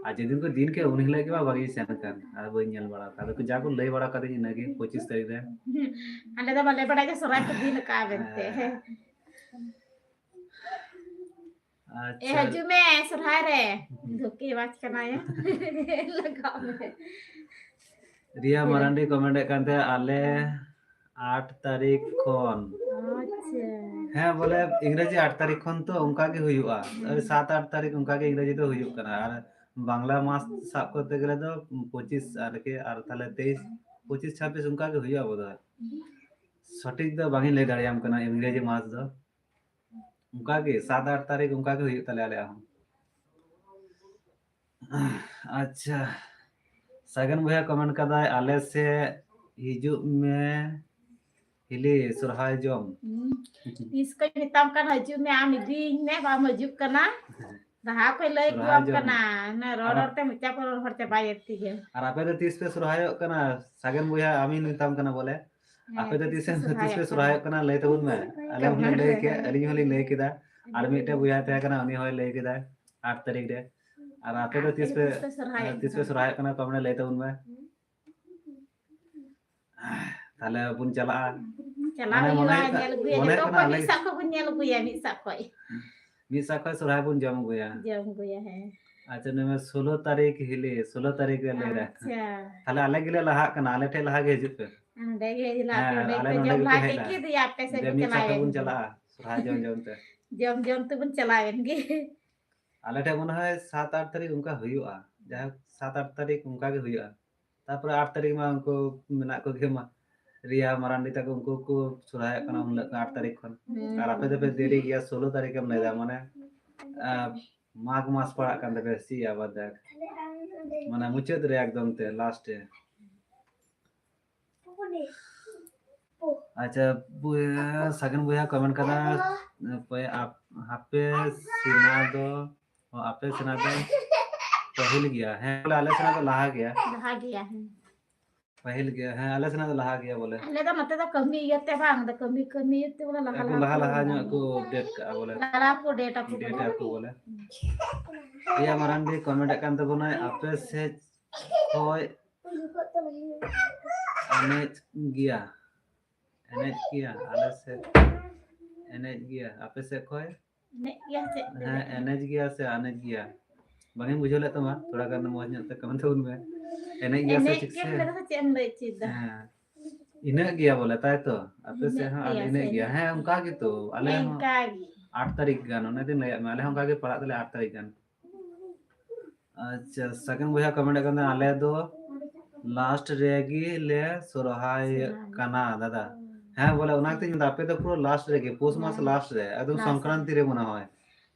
आज दिन को दिन के उन्हीं लगे बागी सेन कर आ बई नेल बड़ा का तो जाको लई बड़ा कर दी नगे 25 तारीख रे अंडे तो बले बड़ा के सराय के दिन का बनते हैं ए हजू में सराय रे धोके बात करना है लगाओ में रिया मारांडी कमेंट कानते आले 8 तारीख खन अच्छा है बोले इंग्रेजी 8 तारीख खन तो उनका के हुयुआ 7-8 तारीख उनका के इंग्रेजी तो हुयुक कना और बांग्ला मास साब करते गले तो 25 आर के और थाले 23-25-26 उनका के हुयुआ बोदा सटीक दो बांगी ले दाड़ियाम कना इंग्रेजी मास दो उनका के 7-8 तारीख उनका के हुई तले आले हम। अच्छा सगन भैया कमेंट कदा आले से हिजुग में हिली सुरहाय जोम इसको मिताम कना हजू में आम इदी ने बाम हजू कना रहा कोई लय गुआम कना ना रोडर ते मिचा पर हरते बायती गे और आपे तो 30 पे सुरहाय कना सगन भैया आमीन मिताम कना बोले आपे तो 30 पे सुरहाय कना लय तबुन में आले हम लय के अली होली लय केदा और मिटे भैया ते कना उनी होय लय केदा 8 तारीख रे और आपे तो 30 पे सुरहाय कना तो हमने लय तबुन में ताले बुन चला चला हुआ नेल गुया तो को मिसा को बुन नेल गुया मिसा कोई मिसा को सुरहाय बुन जम गुया है। अच्छा ने में 16 तारीख हिली 16 तारीख ले रहा अच्छा ताले आले गिले लहा कना आले ठे लहा गे हिजुत पे अंडे गे हिला हाँ, पे जब ला के दिया पे से जब मिसा चलावे को बुन चला सुरहाय जम जम ते जम तो बुन चलावेन गे आले ठे मन है 7-8 तारीख उनका हुयुआ जहां 7-8 तारीख उनका के हुयुआ तापर 8 तारीख में उनको मेना को के मा रिया मरांडी तक उनको को सुरहाय कना उन 8 तारीख खन और आपे तो पे देरी गया 16 तारीख में लेदा माने माघ मास पड़ा कान दे सी आबाद माने मुचाद रे एकदम ते लास्ट है अच्छा सगन भैया कमेंट करना पे आप हापे सिना दो पहल गया है बोले आले सिना तो लहा गया है पहल गया है आले सिना तो लहा गया बोले आले तो मते तो कमी यते बांग तो कमी यते बोले लहा नो को डेट का बोले लहा को डेट को बोले ये मरान भी कमेंट कान तो बना आपे से होय एनेज गया आले से एनेज गया आपे से होय एनेज गया से आनेज गया बनी बुझे ले तमा थोड़ा गान मोज न्यते कमेंट उन में एनेज गया से ठीक से चेम ले चिदा इने गया बोले ताई तो आपे से हां आले इने गया है उनका की तो आले 8 तारीख गान उन्हें दिन ले आले उनका के पड़ा तले 8 तारीख गान अच्छा सेकंड भैया कमेंट करना आले दो लास्ट रेगी ले सुरहाय कना दादा हाँ बोले उनाते आपे तो पूरा लास्ट रे के पोस मास लास्ट रे एकदम संक्रांति रे मना होय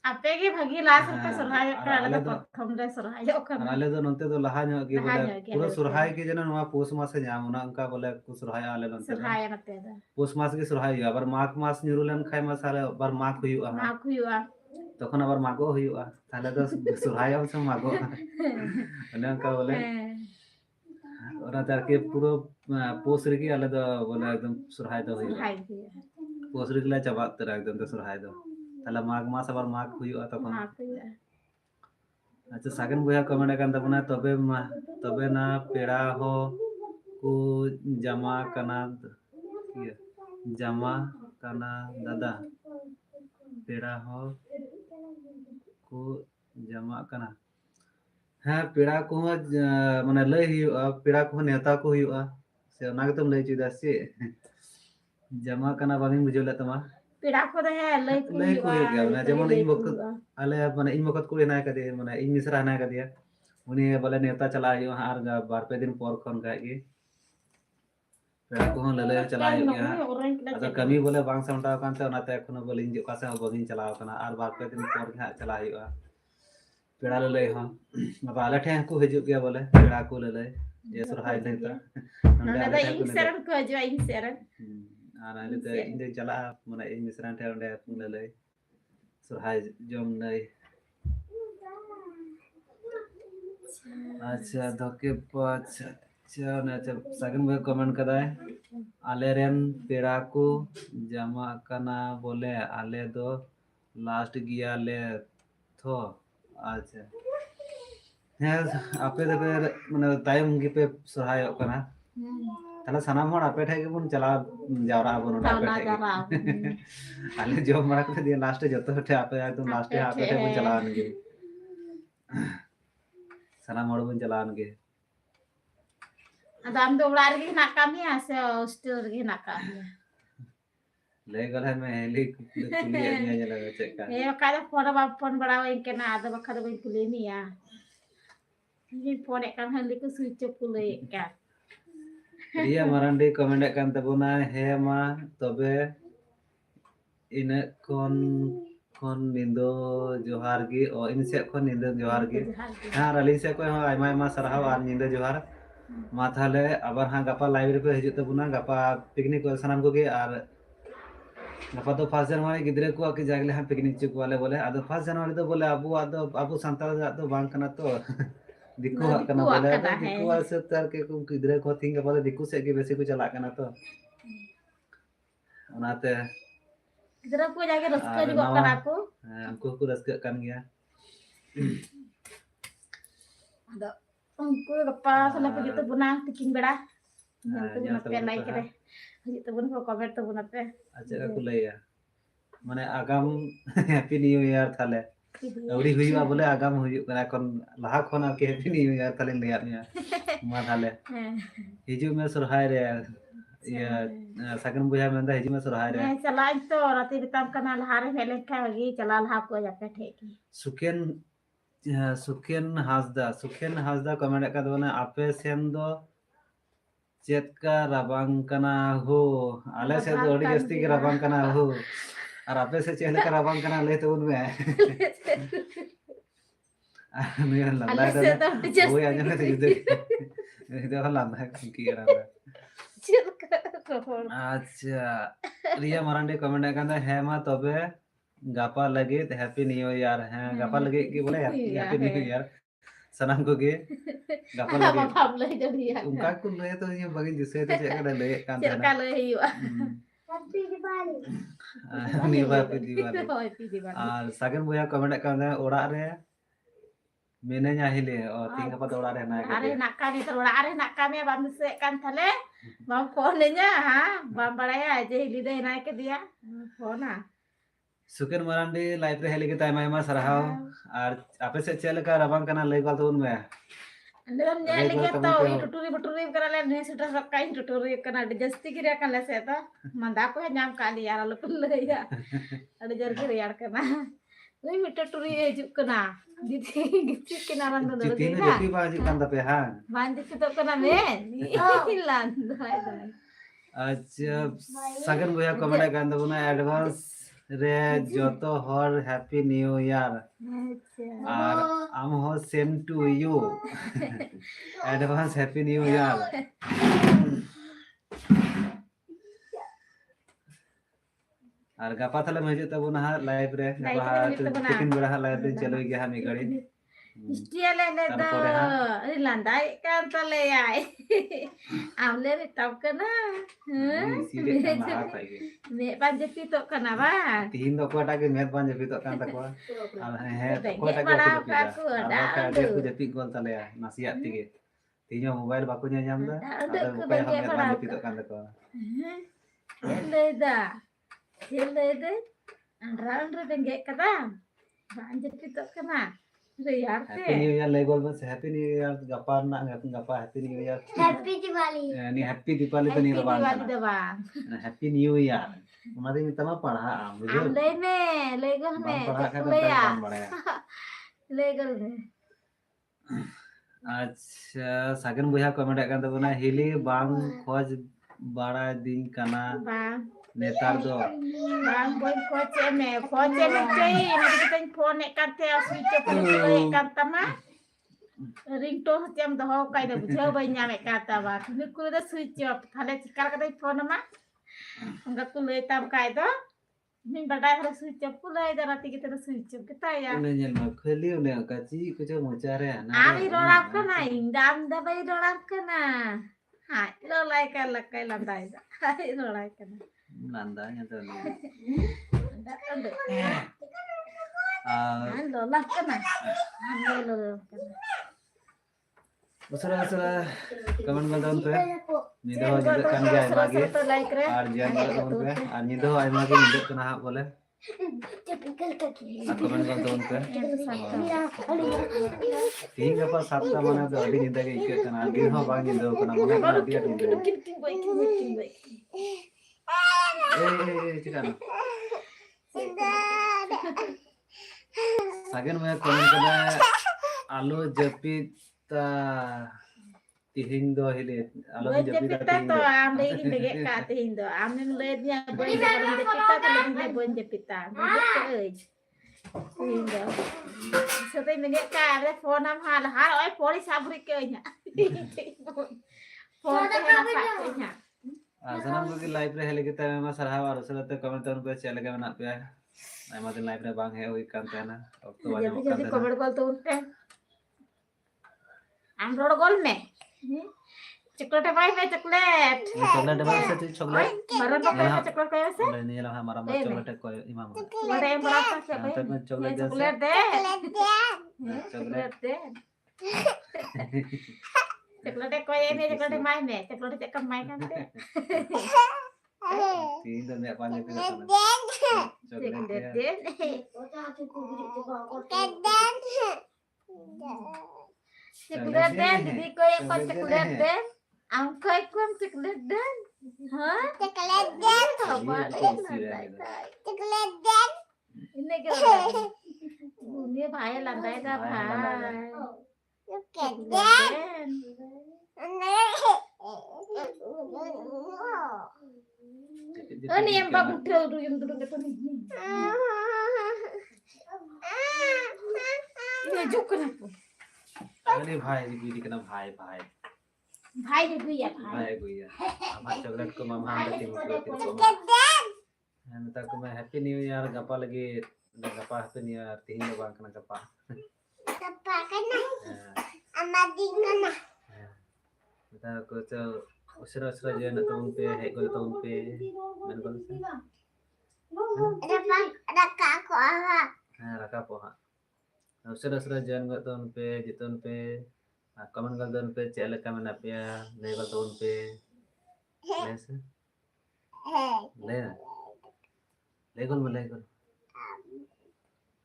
आपे के भगी लास्ट पे सुरहाय आले तो प्रथम रे सुरहाय ओकन आले तो नंते तो लहा न्यो के बोले पूरा सुरहाय के जना नवा पोस मास से जाम उना उनका बोले को सुरहाय आले नंते सुरहाय नते दा पोस मास के सुरहाय आबर माघ मास निरुलन खाय मास आले बार माघ हुयुआ तखन आबर माघो हुयुआ ताले तो सुरहाय हम से माघो उना उनका बोले और तार के पूरा पोस रे के आले तो बोले एकदम सुरहाय तो हुयुआ पोस रे के चाबा तर एकदम तो सुरहाय दो ताला माघ मास आबार माघ हुयुआ तखन अच्छा सागन भैया कमेंट कान तबना तबे ना पेड़ा हो को जमा कना दादा पेड़ा हो को जमा कना हाँ पेड़ा को माने लय हुयुआ पेड़ा को नेता को हुयुआ से ओना के तुम लय चुदा से जमा कना बानी बुझले तमा पेड़ा को है लय को गया ना जेमन इन वक्त आले माने इन वक्त को ना कदे माने इन मिश्रा ना कदे उनी बोले नेता चला आयो आर बार पे दिन पर खन का के पेड़ा को लले चला आयो गया अदा कमी बोले बांग सामटा कानते ओनाते एखनो बोले इन का से बगिन चलाव कना आर बार पे दिन पर के चला आयो पेड़ा लले हां अब आले ठे को हिजु गया बोले पेड़ा को लले ये सुरहाय लेता नंदा इन सरन को जो इन सरन आर आले तो इन चला माने इन मिश्रण ठे ओंडे लले सुरहाय जम नै अच्छा धके पाछ अच्छा ना सगन में कमेंट कदा आले रेन पेड़ा को जमा कना बोले आले दो लास्ट गिया ले थो अच्छा है आपे तो माने तायम गे पे सहाय कना ताला सनाम होड़ आपे ठे बन चला जावरा बन आले जो मरा को दिया लास्ट जतो ठे आपे एकदम लास्ट आपे ठे बन चलावन गे सनाम होड़ बन चलावन गे अदाम दो उड़ार गे नाका में आसे स्टोर गे नाका ले गल है मैं हेली कुलिया न्या लगा चेका ए का फोन बड़ा इनके ना आदा बखा दो कुली निया ये फोन एकन हली को स्विच ऑफ कुले का रिया मरांडी कमेंट कान तबना हे मा तबे इन कोन खन निंदो जोहार गी ओ इन से खन निंदो जोहार गी जोहार गे। हाँ अलिंग से कोई हाँ आयमा आयमा सरहाव आर निंदो जोहार मा थाले आबार हाँ गपा लाइब्रेरी पे हिजुत तबुना गपा पिकनिक को सनाम को गे आर गपा तो 1 जनवरी गिद्रे को आके जागले हाँ पिकनिक चुक वाले बोले आदो 1 जनवरी तो बोले अबू संताल जात तो बांग कना तो दिक्कु ना हाक कना दिक्कुआग बोले कना है। दिक्कु वाले से तर के को गिद्रे को थिंग बोले दिक्कु से के बेसी को चला कना तो ओनाते गिद्रा को जाके रस्का आर जुगो नवा कना को उनको को रस्का kan गया ada उनको गप्पा सला पे तो बुना तिकिन बेड़ा हाँ, तो यहाँ बुना तो पे बोलता लाइक है। रे हजी तो बुन को कमेंट तो बुना पे अच्छा का कुलैया माने आगाम हैप्पी न्यू ईयर थाले अवड़ी हुईवा बोले आगाम हुई कना कोन लाहा खोन आके हैप्पी न्यू ईयर थाले लिया निया मा थाले हिजु में सरहाय रे ये सागन बुया में हिजु में सरहाय रे चला तो राती बिताम कना लहारे मेले का होगी चला लहा को जाके ठेकी सुकेन हासदा कमेंट का दोने आपे सेन दो चेत का राबांग कना हो आले से तो अड़ी जस्ती के राबांग कना हो और आपे से चेले का राबांग कना ले तो उनमें नहीं लंदा आले से तो अड़ी जस्ती वो आने में तो युद्ध itu kan lama pikiran अच्छा रिया मरांडी कमेंट kan है मा तबे गापा लगे हैप्पी न्यू ईयर है गापा लगे की बोले हैप्पी न्यू ईयर सनम को के गापा लगे भाव ले जड़ी उनका को ले तो ये बगी जिसे तो चेक ले kan चरका ले हिवा हैप्पी दिवाली नी हैप्पी दिवाली हैप्पी दिवाली और सागन बुया कमेंट kan ओड़ा रे मेनेnya हिले और तीन का पता ओड़ा रे ना अरे नाका नी तो अरे नाका में बाम से kan थले बाम फोन nya ha बाम बड़ाया जे हिली दे ना के दिया फोन आ सुकेन मरांडी लाइफ रे हेली के ताइमा मा सरहाव और आपे से चेल का रबांग कना ले गल तो उन में अंदरम ने लगे तो टुटुरी बटुरी करा ले ने सेटा रकाई टुटुरी कना जस्ती गिरा kan ले से तो मंदा को नाम काली यार लपन ले या अरे जर के यार कना नहीं मिटा टुरी हिजुक कना दीदी गिची केना रंग दो चिती ने जति बाजी kan tapi ha बांध से तो कना में हिलान दलाई दलाई अच्छा सागन बुया कमेंट kan तो ना एडवांस रे जोतो हर हैप्पी न्यू ईयर अच्छा और आम हो same to you advance happy new year और गपा थाले मजे तब ना लाइव रे गपा टिफिन बड़ा लाइव रे चलो गया हम गड़ी Istia le le do landai kan to le ai am le ri tau kana isi le kan mahar paige me pan je pito kana ba तीन तो कोटा के मेद पांच जपी तो कांता को है कोटा के aku ada ada को जपी गोल तले नासिया तिगे तीनो मोबाइल बाको ᱧᱟᱢ दा ada उपाय हम मेद पांच जपी तो कांता को le de andran re denge kada ban je pito kana re yaar happy new year ले गोल बस हैप्पी न्यू ईयर गपा ना गपा happy new year happy Diwali ni happy Deepavali तो नहीं रबान da ba happy new year हमारे में तमा पढ़ा मुझे am le me le gol me पढ़ा का le ya बड़ा le gol me अच्छा सागन बुया कमेंट kan तबना हिली बांग खोज बड़ा दिन कना bang नेतार दो bang boy coche me cuy nanti kita phone kan te switch off kan tama ringtone jam doho kai da bujau bai nyame kata ba ni ku da switch off thale cikar ka phone ma enggak ku le tam kai do min badai har switch off ku le da rati kita da switch off kita ya उन्हें जल में खली उन्हें कच्ची कुछ मोचारे ना ami rorak kana indam da bai rorak kana hai lo lai kan lakai landai da hai rorak kana Nanda ये तो नहीं da ande आ lo lak kana lo kana उसरा कमेंट कर दो पे निदो हो जिद kan गया मागे like re और जिया कर दो पे और निदो आय मागे निदो कना हा बोले टिपिकल तकी और कमेंट कर दो पे तीन गपा सातटा माने तो अडी निदा के इके कना दिन हो बाग निदो कना माने कना दिया निदो ए चिकन सागन में कमेंट कना आलू जपिता तिहिंग दो हिले आलू जपिता तिहिंग to दो am le gi dege ka tin do am nem le nya bon jepita to le nya bon jepita euy Indah. Sering minyak kare phone am hal oi poli sabri ke nya. Phone ke na pak nya. sanam ko ki live re hele kita ma sarha war usra te comment on ko chele ke na pe ai ma din live re bang he oi kan te na to Jadi wajib jadi kan comment gol tu te. Am rod gol me. Coklat apa ini coklat? chocolate ba se chocolate Baru pakai coklat kayak apa? le ni la hamaरा ma chocolate ko imam Ada yang berapa sih? तो मैं chocolate जैसे Coklat deh. chocolate Coklat deh. Coklat deh kau ini coklat deh main deh. Coklat deh cekam main kan deh. तीन तो मैं पानी पीना था Coklat chocolate deh. Coklat deh. Jadi kau yang kau coklat deh. Angkau ikut coklat deh. Hah? Coklat dan. Coba ये deh. तो serial Coklat dan. Ini kira. Ini bahaya lantai dah Bahaya lantai bahaya. Coklat dan. Coklat deh. Ini yang bagus tuh yang duduk itu nih. Ini juga kenapa? अरे भाई जी गुई दिखना भाई भाई भाई juga ya भाई. भाई गुई है हमारे chocolate को मम्मा हम टीम को Coklat dan. हम तक मैं हैप्पी न्यू ईयर गप्पा लगी गप्पा हैप्पी न्यू ईयर तीन लोग आंकना गप्पा Apa kena? Amadi kena. kita को तो उसरा उसरा जो ना तो उन पे है को तो उन पे मैंने बोला से Ada kakak awak. हाँ रखा पोहा उसरा उसरा जो ना तो उन पे जितने उन पे कमेंट कर दो उन पे चैनल कमेंट आप या नहीं कर तो उन पे ऐसे ले ले कौन बोले कौन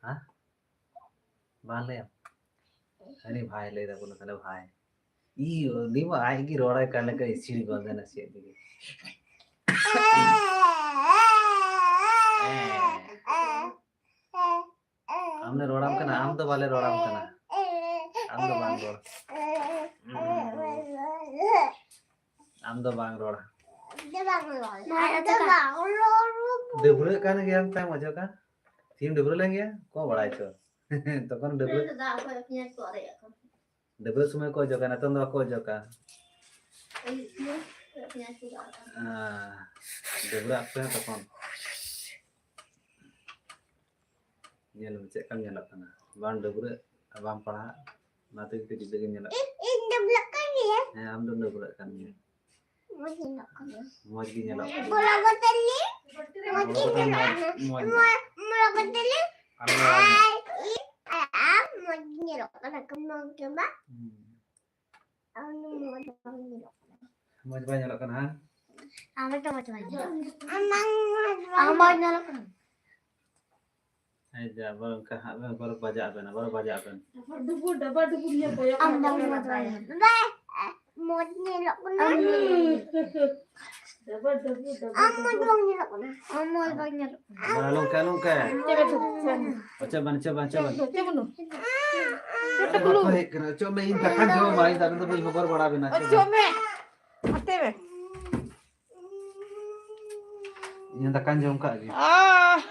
हाँ बाल ले अरे भाई ले दा बोलो चलो भाई ई नीम आएगी रोड़ा करने का इसी को देना चाहिए हमने रोड़ाम का नाम तो वाले रोड़ाम का ना हम तो बांग रोड़ा हम तो बांग रोड़ा डबरे का ना गया हम टाइम मजा का थीम डबरे लेंगे कौन बड़ा है तो कौन डबरे समय को जो का ना तो को जो का डबरे आपको है तो कौन nyel cek kan nyelak kana bang debure abang pala mati ke di dege nyelak Ini belakang ya. am do debure kan ya moj gi nyelak Bola beteli. moj Bola beteli. Allah Mau nyerok karena kemau coba. Mau nyerok. moj ba nyelak kana Amang mau nyerok. aja baru ka baru baca apa na baru baca apa Dapat dubunya koyak. Amang mau nyerok. Mau nyerok kena. Dapat. Amang mau nyerok kena. Amang mau nyerok. balung ka Coba. coba Coba nu. apa kena coba main takkan coba main takkan tuh ibu baru bada bina Coba. Ate be. yang takkan jom ka gitu Ah.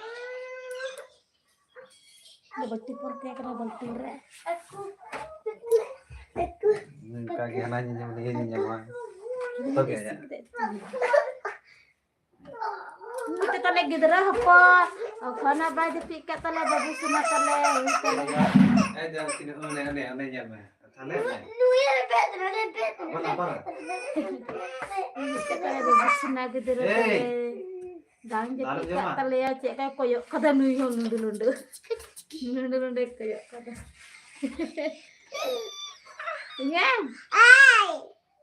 Bati porte kena balture. kaki anaknya jam dia nyaman oke ya Kita tole gidra apa? Khana ba jati katala babu suna tale tale. jangan sini aneh nyaman thale Lebet. apa Katala babu suna gidra tale. Dang jati katala ya cek kay koyok kada nuy lundu. Lundu koyok kada. Ya. Ai.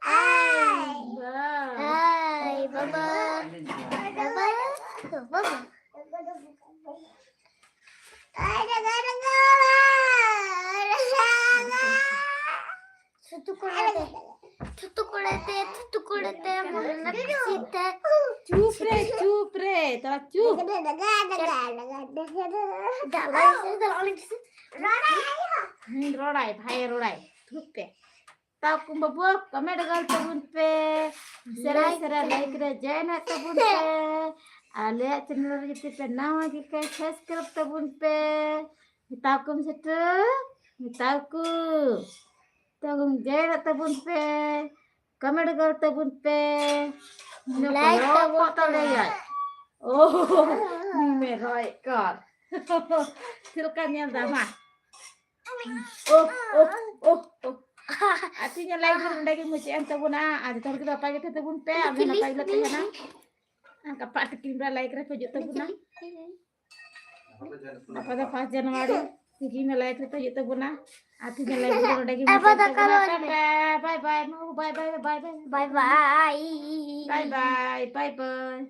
Wow. Hai, Baba. Tutukulete, Cup re, tala cup. Rorai, bhai rorai. Thupe. Tau kumbabu, kame dagal tabun pe. Sera like re jaina tabun pe. Ale channel jiti pe nawa ki kai subscribe tabun pe. Mitaku msitu. Mitaku. Tagum jera tabun pe. Kamer gar tabun pe. Like tabun Kok tole ya. Oh, ni meroy kor. Silakan yang sama. Oh, oh, oh, oh. Artinya like lagi mesti yang tabun ada tahu kita pakai tabun pe, ada nak pakai lepas ya na. Kapak tikin like rasa jut tabun apa dah 1 Januari tikin like rasa jut tabun artinya like lagi mesti Apa dah kalau bye bye mau bye bye bye bye bye bye bye bye bye.